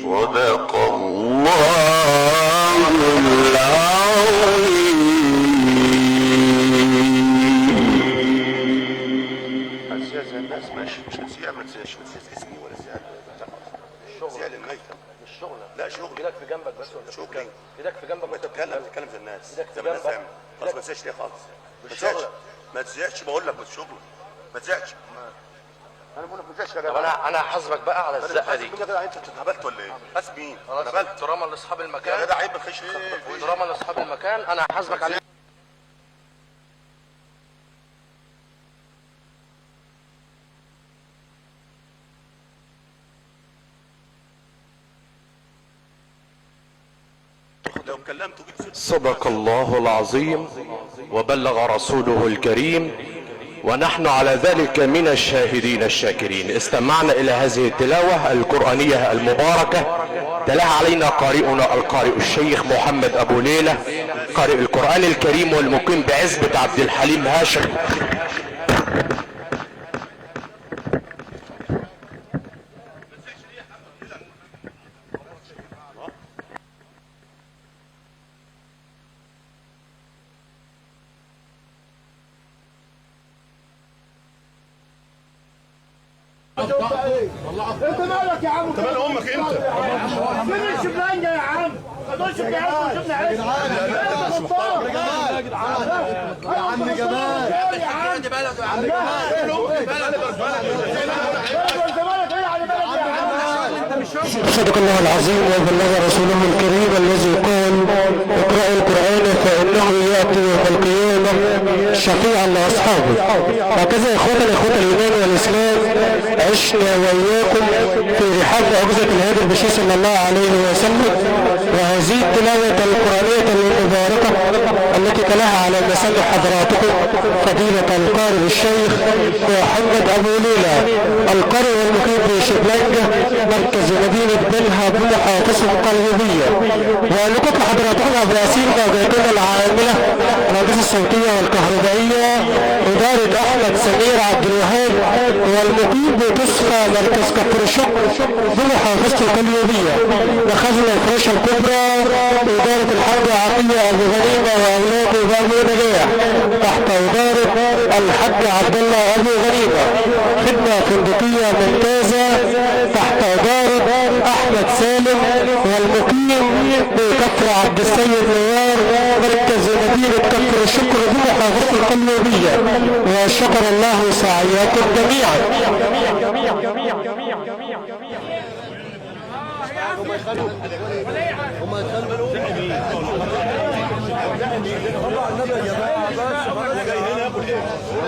صدق الله العظيم. هتسيع زي الناس ماشي، مش هتسيع ما تسيعش، ما تسيعش اسمي ولا سيع سيع للميتة. الشغل لا شغل ايدك في جنبك بس ولا شغلي. ايدك في جنبك ما تتكلم زي الناس، ايدك زي في ما الناس جنبك. تعمل. خلاص ما تسيعش ليه خالص، ما بالشغل. تسيعش ما تسيعش بقول لك، بس شغل ما تسيعش. انا بقول لك ما تسيعش يا طب جدع. انا هحاسبك بقى على الزقه دي. يا جدع انت اتهبلت ولا ايه؟ حاسب مين؟ انا خلاص اتهبلت دراما لاصحاب يا المكان، جدع، عيب ما تخش دراما لاصحاب المكان، انا هحاسبك عليه. لو كلمته جبت. صدق الله العظيم وبلغ رسوله الكريم، ونحن على ذلك من الشاهدين الشاكرين. استمعنا الى هذه التلاوة القرآنية المباركة، تلاها علينا قارئنا القارئ الشيخ محمد ابو ليلى، قارئ القرآن الكريم والمقيم بعزبة عبد الحليم هاشم. انت مالك يا عم؟ انت مال امك انت؟ فين الشبلانجه يا عم؟ ما تقولش بيعرفوا شفنا عيش. يا عم جمال يا عم بلد يا عم صدق الله العظيم وبلغ رسوله الكريم الذي قال: اقرأ القرآن فإنه يأتي يوم القيامة شفيعا لأصحابه. هكذا إخوة الإيمان والإسلام عشنا وإياكم في رحاب أجزة الهادي البشير صلى الله عليه وسلم، وهذه التلاوة القرآنية المباركة التي تلاها على مسامع حضراتكم فضيلة القارئ الشيخ محمد أبو ليلى، القارئ والمقيم بشبلنجة مركز مدينة بنها بمحافظة القليوبية. ولقد حضراتكم عبر أسير موجاتنا العاملة الهندسة الصوتية والكهربائية إدارة أحمد سمير عبد الوهاب، والمقيم بتصفى مركز كفر الشق بمحافظة القليوبية. دخلنا الفراشة الكبرى إدارة الحاج عطية أبو غنيمة وأولاده بابو نجاح تحت إدارة الحاج عبد الله أبو غنيمة. خدمة فندقية ممتازة تحت إدارة أحمد سالم، والمقيم بكفر عبد السيد نوار مركز مدينة كفر الشكر بمحافظة القليوبية. وشكر الله سعيكم جميعا.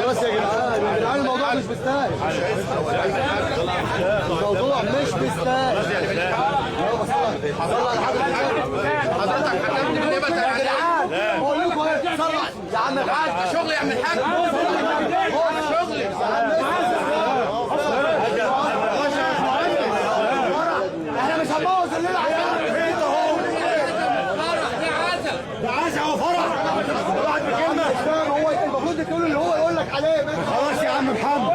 بس يا جدعان الموضوع مش مستاهل، الموضوع مش مستاهل. بقول لكم ايه، يا عم الحاج شغل، يا عم الحاج شغل. احنا مش هنبوظ الليله علينا. ده عزا وفرح. واحد بكلمه هو المفروض تقول اللي هو يقول لك عليه. خلاص يا عم محمد.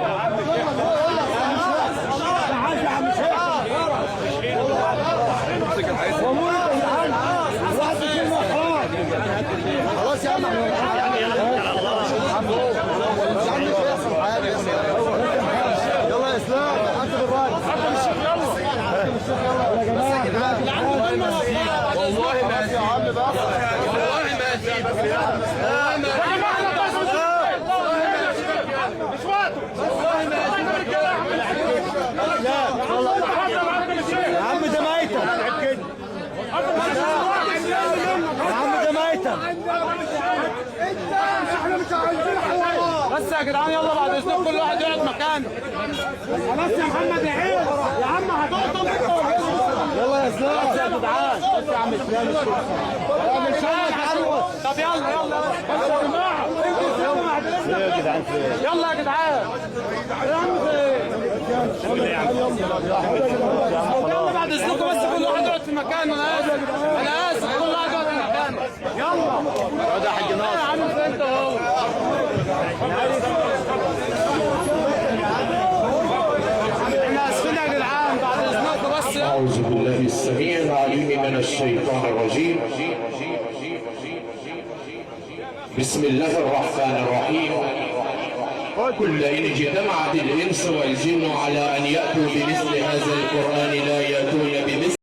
تعال يا عم شيخ. خلاص يا عم. يلا يا اسلام انت بالراجل. حكم الشيخ يلا. حكم الشيخ يلا يا جماعه. والله ما يا عم بقى. والله ما مش وقته. والله ما يا عم ده ميتة. يا عم ده ميتة. احنا مش عايزين حوار. بس يا جدعان يلا بعد اذنكم كل واحد يقعد مكانه. خلاص يا محمد يا عيد. يا عم هتقطم انت. يلا يا اسلام يا جدعان. بس يا عم اسلام يا عم اسلام. طب يلا يلا بس يا جماعه. يلا يا جدعان. يلا بعد اذنكم بس كل واحد يقعد في مكانه. انا اسف كل واحد يقعد في مكانه. يلا اقعد يا حاج ناصر. يا عم انت اهو. احنا اسفين يا جدعان بعد اذنكم بس. أعوذ بالله السميع العليم من الشيطان الرجيم. بسم الله الرحمن الرحيم. قل لئن اجتمعت الإنس والجن على أن يأتوا بمثل هذا القرآن لا يأتون بمثل